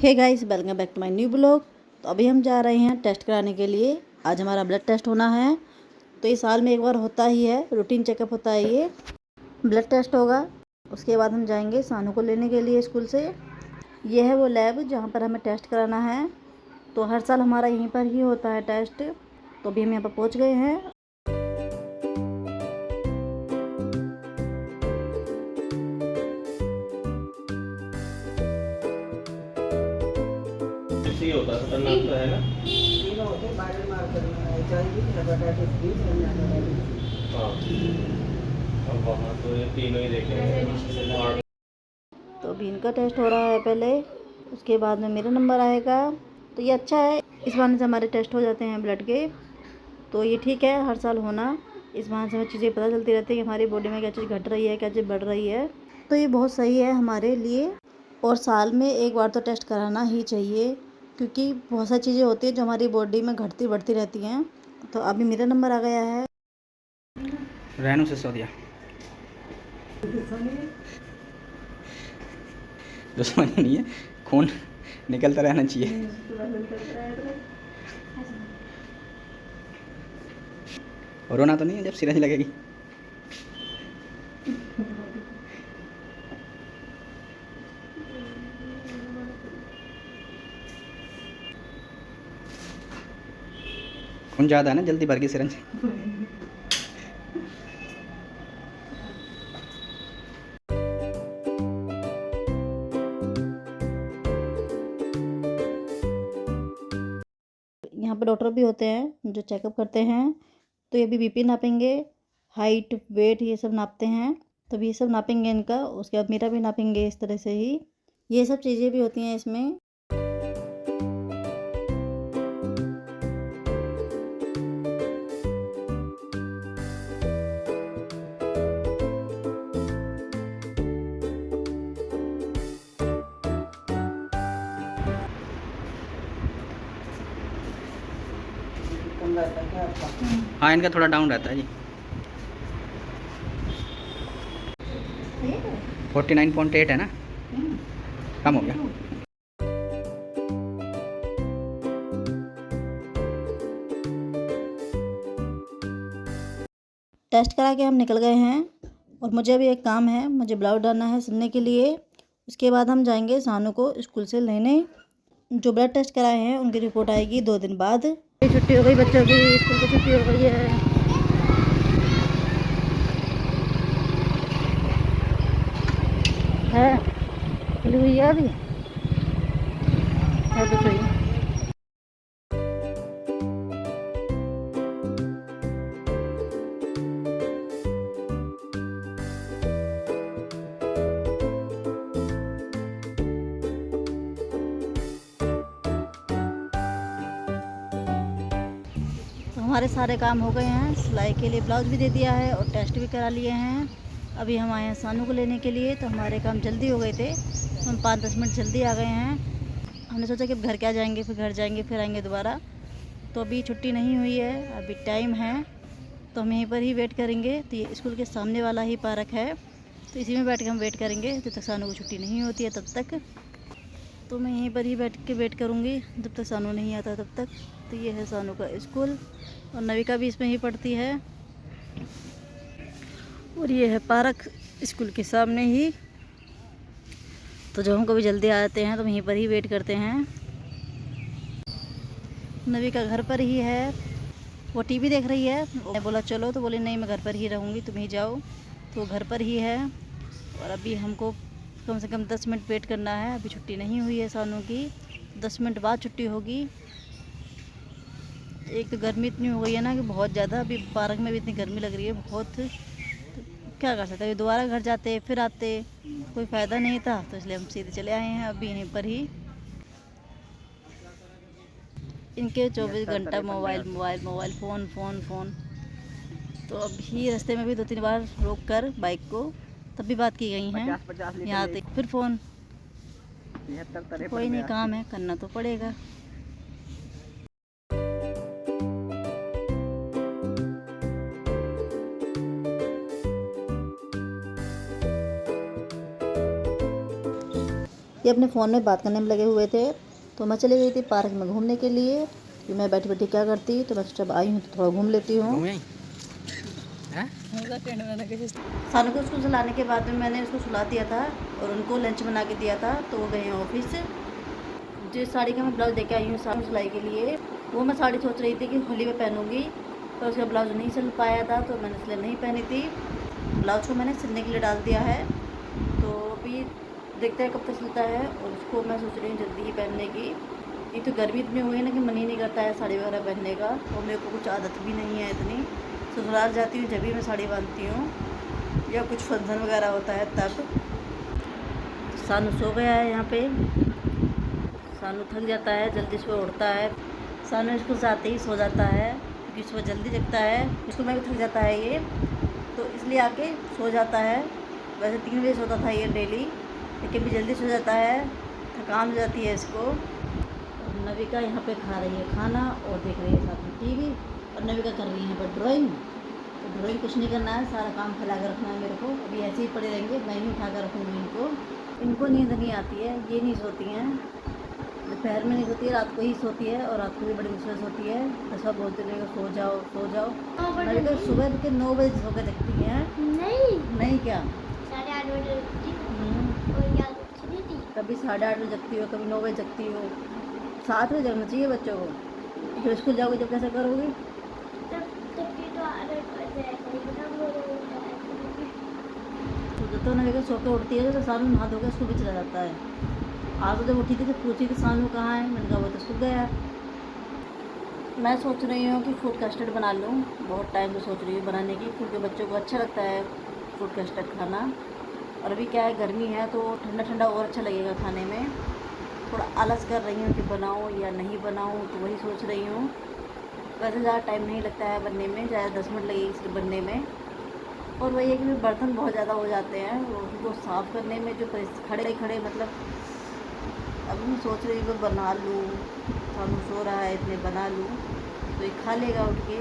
Hey guys, welcome back to my new blog. तो अभी हम जा रहे हैं टेस्ट कराने के लिए। आज हमारा ब्लड टेस्ट होना है। तो ये साल में एक बार होता ही है, रूटीन चेकअप होता है। ये ब्लड टेस्ट होगा। उसके बाद हम जाएंगे सानू को लेने के लिए स्कूल से। ये है वो लैब जहाँ पर हमें टेस्ट कराना है। तो हर साल हमारा यहीं पर ही होता है टेस्ट। तो अभी हम यहाँ पर पहुँच गए हैं। ये होता है खतरनाक तो है ना। तीनों होते हैं बायोलॉजी मार्कर में एचआईवी हेपेटाइटिस बी और हेपेटाइटिस। हाँ, अब वहाँ तो ये तीनों ही देखेंगे। तो अभी इनका टेस्ट हो रहा है पहले, उसके बाद में मेरा नंबर आएगा। तो ये अच्छा है, इस बहाने से हमारे टेस्ट हो जाते हैं ब्लड के। तो ये ठीक है हर साल होना। इस बहाने से हमें चीज़ें पता चलती रहती है कि हमारी बॉडी में क्या चीज़ घट रही है, क्या चीज़ बढ़ रही है। तो ये बहुत सही है हमारे लिए। और साल में एक बार तो टेस्ट कराना ही चाहिए, क्योंकि बहुत सारी चीज़ें होती हैं जो हमारी बॉडी में घटती बढ़ती रहती हैं। तो अभी मेरा नंबर आ गया है। रहनू से सो दिया दुश्मनी नहीं है, खून निकलता रहना चाहिए। रोना तो नहीं है जब सिरिंज लगेगी। खून ज़्यादा है ना, जल्दी भर गई सिरिंज। यहाँ पर डॉक्टर भी होते हैं जो चेकअप करते हैं। तो ये भी बीपी नापेंगे, हाइट वेट ये सब नापते हैं। तो ये सब नापेंगे इनका, उसके बाद मेरा भी नापेंगे इस तरह से ही। ये सब चीज़ें भी होती हैं इसमें। कम रहता है क्या आपका? हाँ, इनका थोड़ा डाउन रहता है जी। 49.8 है ना, कम हो गया। टेस्ट करा के हम निकल गए हैं। और मुझे अभी एक काम है, मुझे ब्लड डालना है सिलने के लिए। उसके बाद हम जाएंगे सानू को स्कूल से लेने। जो ब्लड टेस्ट कराए हैं उनकी रिपोर्ट आएगी 2 दिन बाद। छुट्टी हो गई बच्चों की, स्कूल की छुट्टी हो गई है। खुली हुई है अभी है तो सही। तो हमारे सारे काम हो गए हैं। सिलाई के लिए ब्लाउज भी दे दिया है और टेस्ट भी करा लिए हैं। अभी हम आए हैं सानू को लेने के लिए। तो हमारे काम जल्दी हो गए थे, हम 5-10 मिनट जल्दी आ गए हैं। हमने सोचा कि घर क्या जाएंगे, फिर घर जाएंगे, फिर आएंगे दोबारा। तो अभी छुट्टी नहीं हुई है, अभी टाइम है। तो हम यहीं पर ही वेट करेंगे। तो ये स्कूल के सामने वाला ही पार्क है, तो इसी में बैठ के हम वेट करेंगे जब तक सानू को छुट्टी नहीं होती है तब तक। तो मैं यहीं पर ही बैठ के वेट करूँगी जब तक सानू नहीं आता तब तक। तो ये है सानू का स्कूल और नविका भी इसमें ही पढ़ती है। और ये है पार्क स्कूल के सामने ही। तो जब हम कभी जल्दी आते हैं तो वहीं पर ही वेट करते हैं। नविका घर पर ही है, वो टीवी देख रही है। मैं बोला चलो, तो बोले नहीं मैं घर पर ही रहूँगी, तुम ही जाओ। तो घर पर ही है। और अभी हमको कम से कम 10 मिनट वेट करना है। अभी छुट्टी नहीं हुई है सानू की, 10 मिनट बाद छुट्टी होगी। एक तो गर्मी इतनी हो गई है ना कि बहुत ज़्यादा। अभी पार्क में भी इतनी गर्मी लग रही है बहुत। तो क्या कर सकते हैं, दोबारा घर जाते फिर आते कोई फ़ायदा नहीं था। तो इसलिए हम सीधे चले आए हैं अभी यहीं पर ही। इनके 24 घंटा mobile mobile mobile, phone phone phone. तो अभी रास्ते में भी 2-3 बार रोक कर बाइक को तब भी बात की गई हैं। यहाँ तक फिर फ़ोन। कोई नहीं, काम है करना तो पड़ेगा। ये अपने फ़ोन में बात करने में लगे हुए थे। तो मैं चली गई थी पार्क में घूमने के लिए कि मैं बैठी बैठी क्या करती, तो मैं जब आई हूँ तो थोड़ा घूम लेती हूँ। घूमे हैं? सानू को स्कूल से लाने के बाद में मैंने उसको सुला दिया था और उनको लंच बना के दिया था, तो वो गए हैं ऑफिस। जिस साड़ी का मैं ब्लाउज़ लेके आई हूँ सानू सिलाई के लिए, वो मैं साड़ी सोच रही थी कि होली में पहनूंगी, पर उसका ब्लाउज़ नहीं सिल पाया था तो मैंने इसलिए नहीं पहनी थी। ब्लाउज़ को मैंने सिलने के लिए डाल दिया है, तो अभी देखते हैं कब तक सिलता है। और उसको मैं सोच रही हूँ जल्दी ही पहनने की। ये तो गर्मी इतनी हुई है ना कि मन ही नहीं करता है साड़ी वगैरह पहनने का, और मेरे को कुछ आदत भी नहीं है इतनी। ससुराल जाती हूँ जब भी मैं साड़ी बांधती हूँ या कुछ फंक्शन वगैरह होता है तब। सानू सो गया है यहाँ पे। सानू थक जाता है, जल्दी सुबह उठता है। सानू स्कूल से आते ही सो जाता है क्योंकि सुबह जल्दी जगता है। स्कूल में भी थक जाता है ये, तो इसलिए आके सो जाता है। वैसे 3 बजे सोता था ये डेली, लेकिन भी जल्दी सो जाता है, थकान हो जाती है इसको। और नविका यहाँ पे खा रही है खाना और देख रही है साथ में टीवी, और नविका कर रही है पर ड्राइंग। तो ड्राइंग कुछ नहीं करना है, सारा काम फैला कर रखना है मेरे को। अभी ऐसे ही पड़े रहेंगे, मैं ही उठा कर रखूँगी इनको। इनको नींद नहीं आती है, ये नहीं सोती हैं, दोपहर में नहीं सोती है, रात को ही सोती है, और रात को भी बड़ी मुश्किल सोती है। तो सब बोलते रहेंगे सो जाओ सो जाओ। नविका सुबह के 9 बजे सो के देखती हैं। नहीं क्या? 8:30 बजे उठती हूँ हम्म, और याद उठती थी। कभी 8:30 बजे जगती हो, कभी 9 बजे जगती हो। 7 बजे जगना चाहिए बच्चों को। जो स्कूल जाओगे जब कैसे करोगे? तब की तो आदत पड़ जाएगी, बता बोलो तो नविका सो के उठती है तो सानू नहा धोकर स्कूल भी चला जाता है। आज तो जब उठी थी तो पूछी कि सानू कहाँ है, मैंने कहा वो तो स्कूल गया। मैं सोच रही हूँ कि फ्रूट कस्टर्ड बना लूँ, बहुत टाइम से सोच रही हूँ बनाने की, क्योंकि बच्चों को अच्छा लगता है फ्रूट कस्टर्ड खाना। और अभी क्या है, गर्मी है तो ठंडा ठंडा और अच्छा लगेगा खाने में। थोड़ा आलस कर रही हूँ कि बनाऊँ या नहीं बनाऊँ, तो वही सोच रही हूँ। वैसे ज़्यादा टाइम नहीं लगता है बनने में, ज़्यादा 10 मिनट लगेगी सिर्फ बनने में। और वही है कि बर्तन बहुत ज़्यादा हो जाते हैं, उनको साफ़ करने में जो खड़े खड़े मतलब। अभी मैं सोच रही हूँ कि बना लूँ, सानू सो रहा है इसलिए बना लूँ, तो ये खा लेगा उठ के।